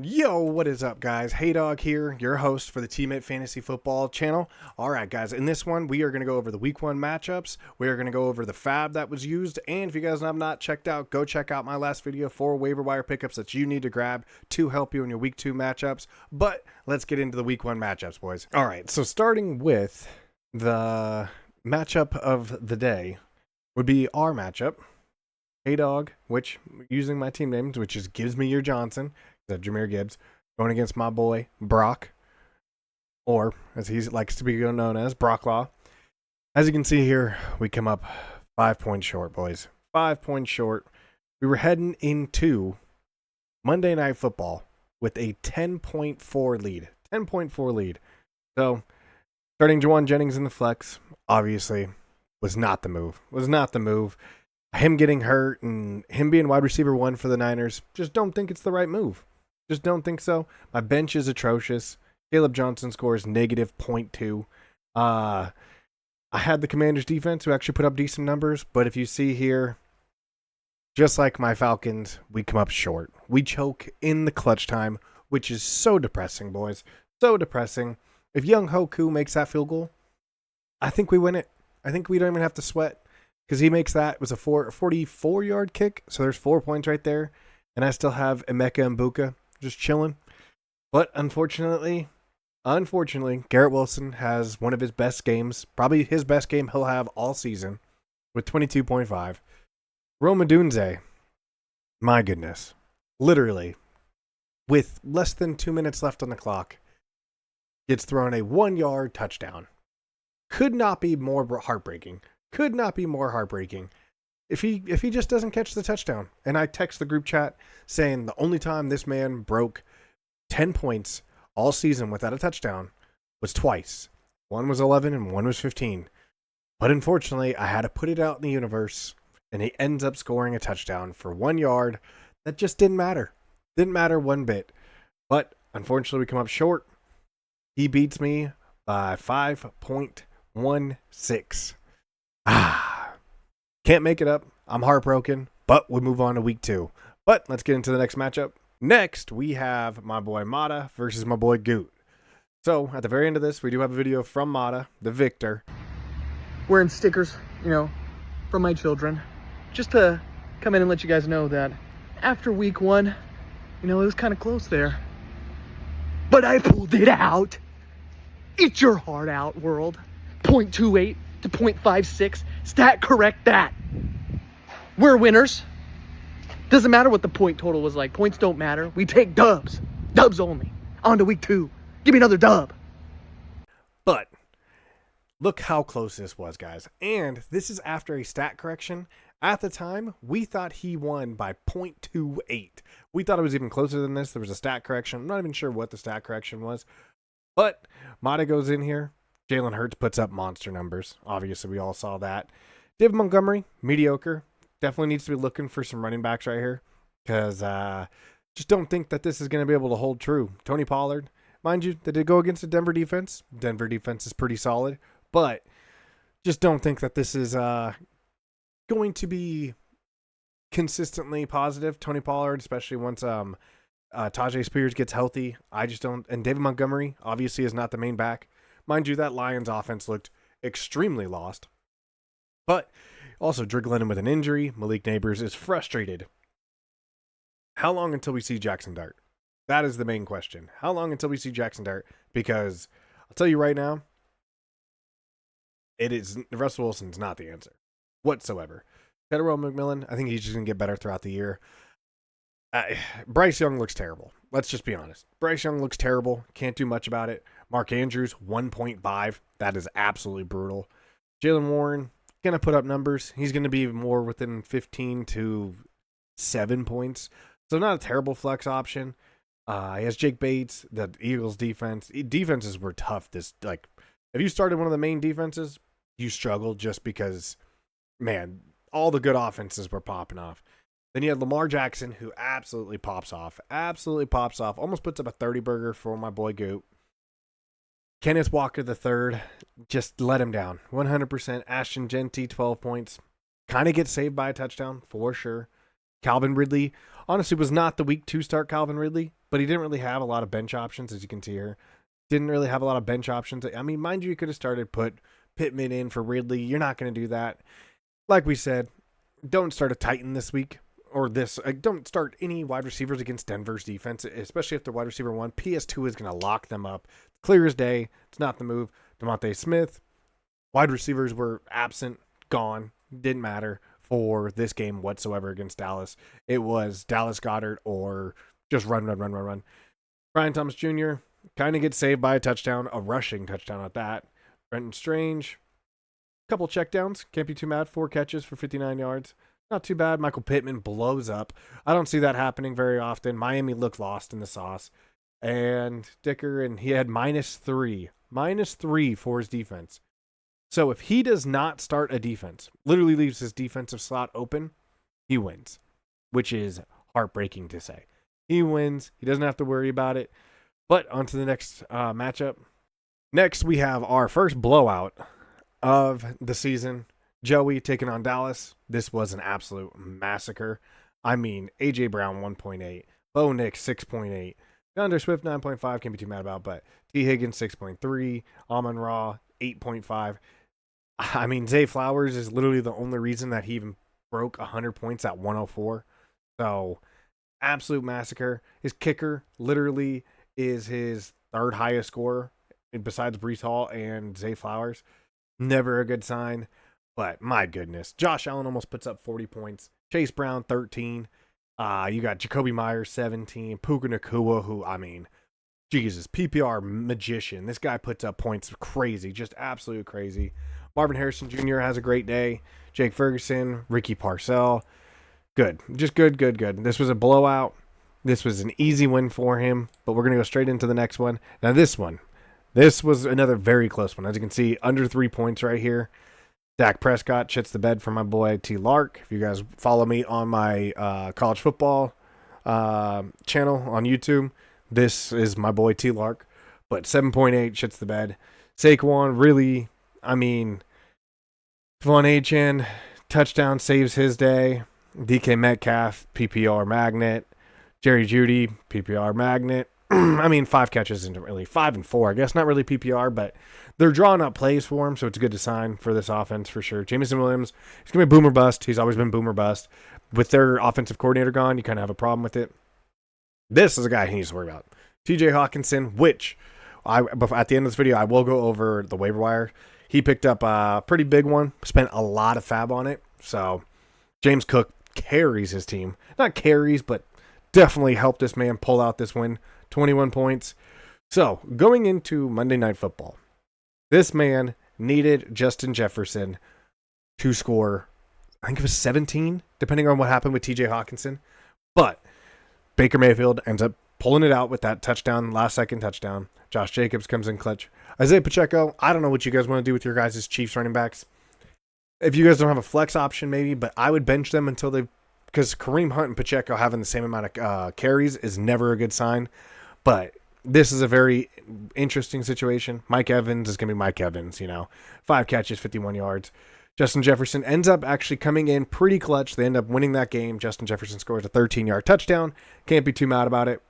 Yo, what is up, guys? Hey Dog here, your host for the Teammate Fantasy Football channel. All right, guys, in this one, we are going to go over the Week 1 matchups. We are going to go over the fab that was used, and if you guys have not checked out, go check out my last video for waiver wire pickups that you need to grab to help you in your Week 2 matchups. But let's get into the Week 1 matchups, boys. All right, so starting with the matchup of the day would be our matchup. Hey Dog, which, using my team names, which is Gives Me Your Johnson, Jahmyr Gibbs, going against my boy Brock, or as he likes to be known as, Brocklaw. As you can see here, we come up 5 points short, boys. 5 points short. We were heading into Monday Night Football with a 10.4 lead. 10.4 lead. So, starting Jawan Jennings in the flex, obviously, was not the move. Him getting hurt and him being wide receiver 1 for the Niners, just don't think it's the right move. Just don't think so. My bench is atrocious. Caleb Johnson scores negative 0.2. I had the Commanders defense who actually put up decent numbers, but if you see here, just like my Falcons, we come up short. We choke in the clutch time, which is so depressing, boys. So depressing. If Young Hoku makes that field goal, I think we win it. I think we don't even have to sweat because he makes that. It was a 44-yard kick, so there's 4 points right there. And I still have Emeka Mbuka just chilling. But unfortunately, Garrett Wilson has one of his best games, probably his best game he'll have all season, with 22.5. Rome Odunze, my goodness, literally, with less than 2 minutes left on the clock, gets thrown a 1-yard touchdown. Could not be more heartbreaking. If he just doesn't catch the touchdown. And I text the group chat saying the only time this man broke 10 points all season without a touchdown was twice. One was 11 and one was 15. But unfortunately, I had to put it out in the universe, and he ends up scoring a touchdown for 1 yard. That just didn't matter. Didn't matter one bit. But unfortunately, we come up short. He beats me by 5.16. Can't make it up. I'm heartbroken, but we'll move on to week 2. But let's get into the next matchup. Next, we have my boy Mata versus my boy Goot. So, at the very end of this, we do have a video from Mata, the victor. Wearing stickers, from my children. Just to come in and let you guys know that after week 1, it was kind of close there. But I pulled it out. Eat your heart out, world. 0.28 to 0.56. Stat correct that. We're winners. Doesn't matter what the point total was like. Points don't matter. We take dubs. Dubs only. On to week 2. Give me another dub. But look how close this was, guys. And this is after a stat correction. At the time, we thought he won by 0.28. We thought it was even closer than this. There was a stat correction. I'm not even sure what the stat correction was. But Mata goes in here. Jalen Hurts puts up monster numbers. Obviously, we all saw that. David Montgomery, mediocre. Definitely needs to be looking for some running backs right here. Because just don't think that this is going to be able to hold true. Tony Pollard, mind you, they did go against the Denver defense. Denver defense is pretty solid. But just don't think that this is going to be consistently positive. Tony Pollard, especially once Tajay Spears gets healthy. I just don't. And David Montgomery, obviously, is not the main back. Mind you, that Lions offense looked extremely lost. But also, Drake London with an injury. Malik Neighbors is frustrated. How long until we see Jackson Dart? That is the main question. How long until we see Jackson Dart? Because I'll tell you right now, Russell Wilson's not the answer whatsoever. Federal McMillan, I think he's just going to get better throughout the year. Bryce Young looks terrible. Let's just be honest. Bryce Young looks terrible. Can't do much about it. Mark Andrews, 1.5. That is absolutely brutal. Jalen Warren, going to put up numbers. He's going to be more within 15 to 7 points. So not a terrible flex option. He has Jake Bates, the Eagles defense. Defenses were tough. If you started one of the main defenses, you struggled just because, man, all the good offenses were popping off. Then you had Lamar Jackson, who absolutely pops off. Almost puts up a 30-burger for my boy Goot. Kenneth Walker III, just let him down. 100%. Ashton Genty, 12 points. Kind of gets saved by a touchdown, for sure. Calvin Ridley, honestly, was not the week 2 start Calvin Ridley. but he didn't really have a lot of bench options, as you can see here. Didn't really have a lot of bench options. I mean, mind you, you could have put Pittman in for Ridley. You're not going to do that. Like we said, don't start a Titan this week. Don't start any wide receivers against Denver's defense, especially if they're wide receiver 1. PS2 is going to lock them up. Clear as day. It's not the move. DeVonta Smith, wide receivers were absent, gone, didn't matter for this game whatsoever against Dallas. It was Dallas Goedert or just run. Brian Thomas Jr. kind of gets saved by a touchdown, a rushing touchdown at that. Brenton Strange, couple checkdowns, can't be too mad. 4 catches for 59 yards. Not too bad. Michael Pittman blows up. I don't see that happening very often. Miami looked lost in the sauce. And Dicker, and he had -3. -3 for his defense. So if he does not start a defense, literally leaves his defensive slot open, he wins. Which is heartbreaking to say. He wins. He doesn't have to worry about it. But on to the next matchup. Next, we have our first blowout of the season. Joey taking on Dallas. This was an absolute massacre. I mean, A.J. Brown 1.8, Bo Nix 6.8, DeAndre Swift 9.5, can't be too mad about, but T. Higgins 6.3, Amon-Ra 8.5. I mean, Zay Flowers is literally the only reason that he even broke 100 points at 104. So, absolute massacre. His kicker literally is his third highest scorer besides Breece Hall and Zay Flowers. Never a good sign. But my goodness, Josh Allen almost puts up 40 points. Chase Brown, 13. You got Jacoby Myers, 17. Puka Nacua, who, I mean, Jesus, PPR magician. This guy puts up points crazy, just absolute crazy. Marvin Harrison Jr. has a great day. Jake Ferguson, Ricky Parcell. Good, just good. This was a blowout. This was an easy win for him, but we're going to go straight into the next one. Now this was another very close one. As you can see, under 3 points right here. Dak Prescott shits the bed for my boy T. Lark. If you guys follow me on my college football channel on YouTube, this is my boy T. Lark. But 7.8 shits the bed. Saquon really, I mean, Von Achan, touchdown saves his day. DK Metcalf, PPR magnet. Jerry Jeudy, PPR magnet. I mean, 5 catches isn't really 5 and 4. I guess not really PPR, but they're drawing up plays for him, so it's a good sign for this offense for sure. Jameson Williams, he's going to be boomer bust. He's always been boomer bust. With their offensive coordinator gone, you kind of have a problem with it. This is a guy he needs to worry about. TJ Hawkinson, which at the end of this video, I will go over the waiver wire. He picked up a pretty big one, spent a lot of fab on it. So James Cook carries his team. Not carries, but definitely helped this man pull out this win. 21 points. So, going into Monday Night Football, this man needed Justin Jefferson to score, I think it was 17, depending on what happened with TJ Hawkinson. But Baker Mayfield ends up pulling it out with that touchdown, last-second touchdown. Josh Jacobs comes in clutch. Isaiah Pacheco, I don't know what you guys want to do with your guys' Chiefs running backs. If you guys don't have a flex option, maybe, but I would bench them until they, because Kareem Hunt and Pacheco having the same amount of carries is never a good sign. But this is a very interesting situation. Mike Evans is going to be Mike Evans, 5 catches, 51 yards. Justin Jefferson ends up actually coming in pretty clutch. They end up winning that game. Justin Jefferson scores a 13-yard touchdown. Can't be too mad about it.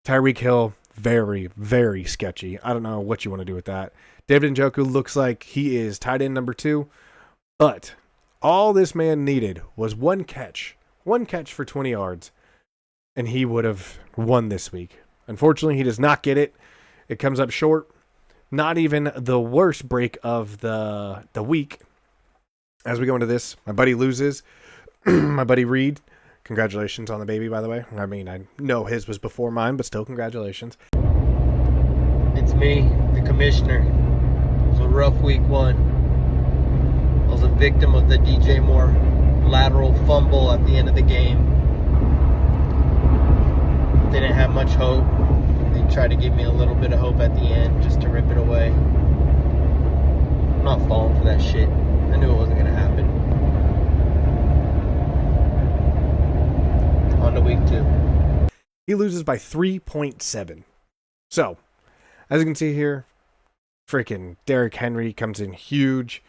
Tyreek Hill, very, very sketchy. I don't know what you want to do with that. David Njoku looks like he is tight end number 2. But all this man needed was one catch. One catch for 20 yards. And he would have won this week. Unfortunately, he does not get it. It comes up short. Not even the worst break of the week. As we go into this, my buddy loses. My buddy Reed. Congratulations on the baby, by the way. I mean, I know his was before mine, but still congratulations. It's me, the commissioner. It was a rough week 1. I was a victim of the DJ Moore lateral fumble at the end of the game. Didn't have much hope. They tried to give me a little bit of hope at the end just to rip it away. I'm not falling for that shit. I knew it wasn't going to happen. On to week 2. He loses by 3.7. So, as you can see here, freaking Derrick Henry comes in huge.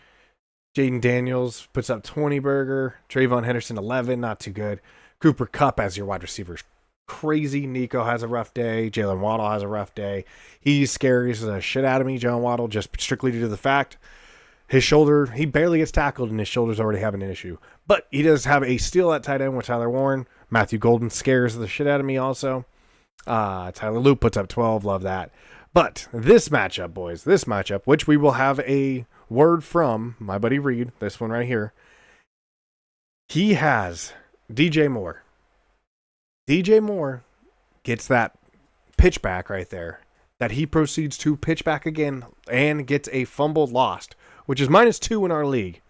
Jaden Daniels puts up 20 burger. Trayvon Henderson 11, not too good. Cooper Kupp as your wide receivers crazy. Nico has a rough day. Jalen Waddle has a rough day. He scares the shit out of me, Jalen Waddle, just strictly due to the fact his shoulder, he barely gets tackled and his shoulder's already having an issue. But he does have a steal at tight end with Tyler Warren. Matthew Golden scares the shit out of me also. Tyler Loop puts up 12. Love that. But this matchup, boys, which we will have a word from my buddy Reed, this one right here. He has DJ Moore. DJ Moore gets that pitch back right there that he proceeds to pitch back again and gets a fumble lost, which is -2 in our league.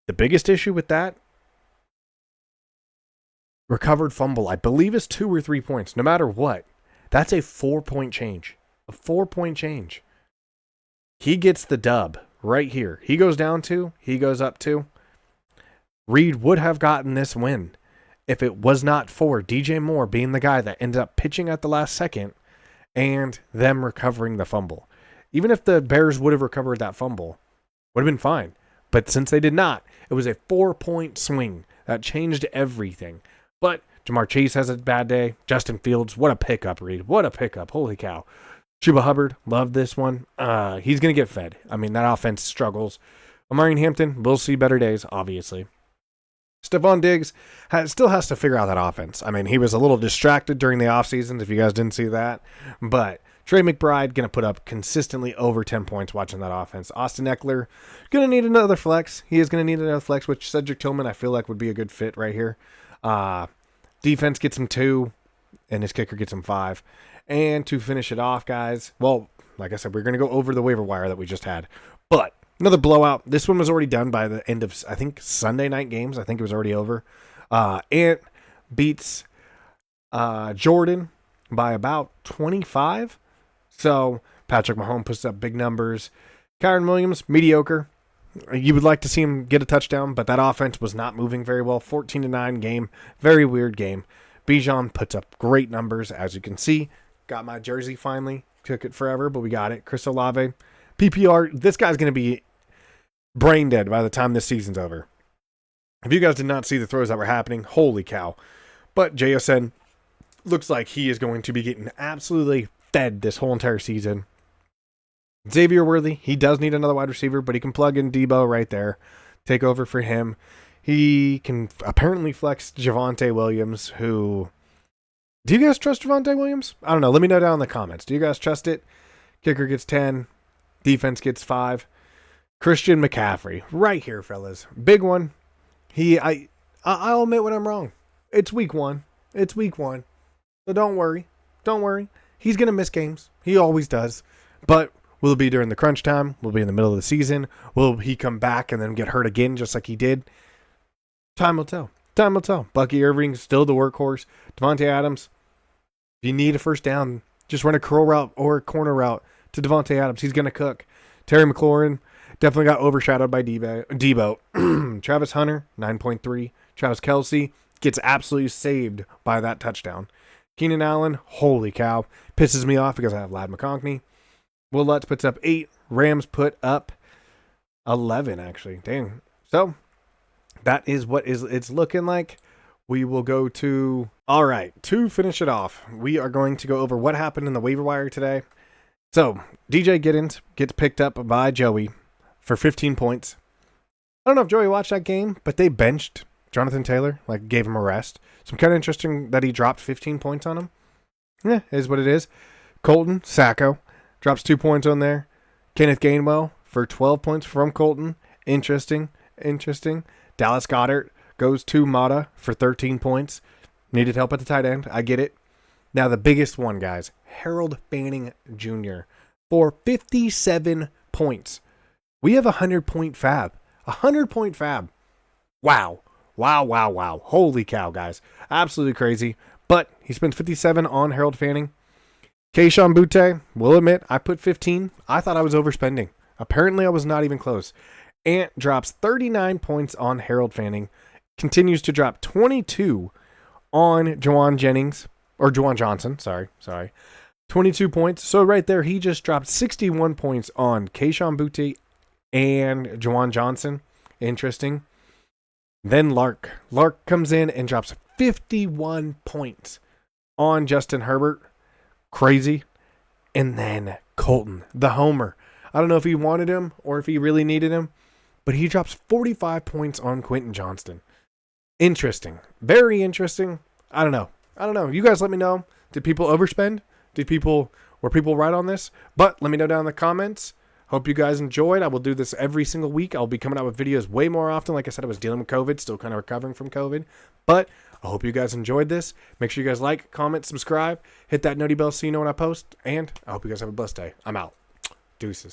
The biggest issue with that, recovered fumble, I believe is 2 or 3 points. No matter what, that's a 4-point change. A 4-point change. He gets the dub right here. He goes down 2. He goes up 2. Reed would have gotten this win if it was not for DJ Moore being the guy that ended up pitching at the last second and them recovering the fumble. Even if the Bears would have recovered that fumble, would have been fine. But since they did not, it was a 4-point swing that changed everything. But Jamar Chase has a bad day. Justin Fields, what a pickup, Reed. What a pickup. Holy cow. Chuba Hubbard, love this one. He's going to get fed. I mean, that offense struggles. Amari Hampton, we'll see better days, obviously. Stephon Diggs still has to figure out that offense. I mean, he was a little distracted during the offseason, if you guys didn't see that. But Trey McBride going to put up consistently over 10 points watching that offense. Austin Eckler going to need another flex. He is going to need another flex, which Cedric Tillman I feel like would be a good fit right here. Defense gets him 2, and his kicker gets him 5. And to finish it off, guys, well, like I said, we're going to go over the waiver wire that we just had. But another blowout. This one was already done by the end of, I think, Sunday night games. I think it was already over. Ant beats Jordan by about 25. So Patrick Mahomes puts up big numbers. Kyron Williams, mediocre. You would like to see him get a touchdown, but that offense was not moving very well. 14-9 game. Very weird game. Bijan puts up great numbers, as you can see. Got my jersey finally. Took it forever, but we got it. Chris Olave. PPR, this guy's going to be brain dead by the time this season's over. If you guys did not see the throws that were happening, holy cow. But JSN looks like he is going to be getting absolutely fed this whole entire season. Xavier Worthy, he does need another wide receiver, but he can plug in Debo right there. Take over for him. He can apparently flex Javonte Williams, who... Do you guys trust Javonte Williams? I don't know. Let me know down in the comments. Do you guys trust it? Kicker gets 10. Defense gets 5. Christian McCaffrey. Right here, fellas. Big one. I'll admit when I'm wrong. It's week 1. It's week 1. So don't worry. Don't worry. He's going to miss games. He always does. But will it be during the crunch time? Will it be in the middle of the season? Will he come back and then get hurt again just like he did? Time will tell. Time will tell. Bucky Irving's still the workhorse. Devontae Adams, if you need a first down, just run a curl route or a corner route to Devontae Adams. He's going to cook. Terry McLaurin definitely got overshadowed by Debo. Travis Hunter, 9.3. Travis Kelce gets absolutely saved by that touchdown. Keenan Allen, holy cow. Pisses me off because I have Ladd McConkey. Will Lutz puts up 8. Rams put up 11, actually. Dang. So, that is what it's looking like. We will go to... All right, to finish it off, we are going to go over what happened in the waiver wire today. So, DJ Giddens gets picked up by Joey for 15 points. I don't know if Joey watched that game, but they benched Jonathan Taylor, like gave him a rest. So, kind of interesting that he dropped 15 points on him. Yeah, is what it is. Colton Sacco drops 2 points on there. Kenneth Gainwell for 12 points from Colton. Interesting. Dallas Goedert goes to Mata for 13 points. Needed help at the tight end. I get it. Now the biggest one, guys. Harold Fanning Jr. for 57 points. We have a 100-point fab. 100-point fab. Wow. Holy cow, guys. Absolutely crazy. But he spent 57 on Harold Fanning. Kayshon Boutte, will admit, I put 15. I thought I was overspending. Apparently, I was not even close. Ant drops 39 points on Harold Fanning. Continues to drop 22 on Juwan Johnson. Sorry. 22 points. So right there, he just dropped 61 points on Kayshon Boutte and Juwan Johnson. Interesting. Then Lark. Lark comes in and drops 51 points on Justin Herbert. Crazy. And then Colton, the homer. I don't know if he wanted him or if he really needed him, but he drops 45 points on Quentin Johnston. Interesting. Very interesting. I don't know. You guys let me know. Did people overspend? Were people right on this? But let me know down in the comments. Hope you guys enjoyed. I will do this every single week. I'll be coming out with videos way more often. Like I said, I was dealing with COVID, still kind of recovering from COVID. But I hope you guys enjoyed this. Make sure you guys like, comment, subscribe, hit that noti bell so you know when I post. And I hope you guys have a blessed day. I'm out. Deuces.